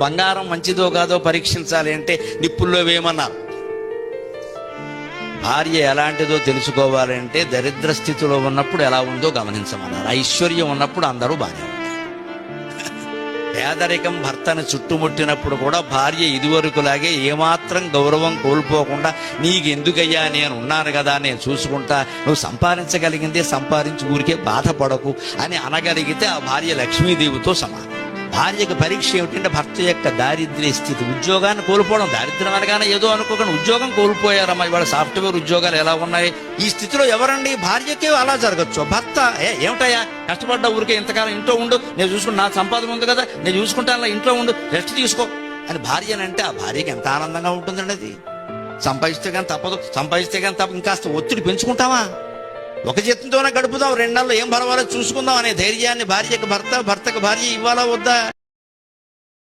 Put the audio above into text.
బంగారం మంచిదో కాదో పరీక్షించాలి అంటే నిప్పుల్లో వేయమన్నారు. భార్య ఎలాంటిదో తెలుసుకోవాలంటే దరిద్ర స్థితిలో ఉన్నప్పుడు ఎలా ఉందో గమనించమన్నారు. ఐశ్వర్యం ఉన్నప్పుడు అందరూ బాగానే ఉంటారు. పేదరికం భర్తను చుట్టుముట్టినప్పుడు కూడా భార్య ఇదివరకులాగే ఏమాత్రం గౌరవం కోల్పోకుండా నీకెందుకయ్యా, నేను ఉన్నాను కదా, నేను చూసుకుంటా, నువ్వు సంపాదించగలిగిందే సంపాదించి ఊరికే బాధపడకు అని అనగలిగితే ఆ భార్య లక్ష్మీదేవితో సమానం. భార్యకు పరీక్ష ఏమిటంటే భర్త యొక్క దారిద్ర్య స్థితి. ఉద్యోగాన్ని కోల్పోవడం దారిద్ర్యం అనగానే ఏదో అనుకోకుండా ఉద్యోగం కోల్పోయారమ్మా. ఇవాళ సాఫ్ట్వేర్ ఉద్యోగాలు ఎలా ఉన్నాయి? ఈ స్థితిలో ఎవరండి? భార్యకే అలా జరగచ్చు. భర్త ఏమిటయ్యా కష్టపడ్డ ఊరికే ఇంతకాలం ఇంట్లో ఉండు, నేను చూసుకుంటా, నా సంపాదన ఉంది కదా, నేను చూసుకుంటాను, ఇంట్లో ఉండు, రెస్ట్ తీసుకో అని భార్యనంటే ఆ భార్యకి ఎంత ఆనందంగా ఉంటుందండి. అది సంపాదిస్తే కానీ తప్పదు, సంపాదిస్తే కానీ తప్ప ఇంకాస్త ఒత్తిడి పెంచుకుంటావా? ఒక జీతంతోనే గడుపుదాం, 2 నెలలు ఏం పర్వాలేదు చూసుకుందాం అనే ధైర్యాన్ని భార్యకు భర్త, భర్తకు భార్య ఇవ్వాలా వద్దా?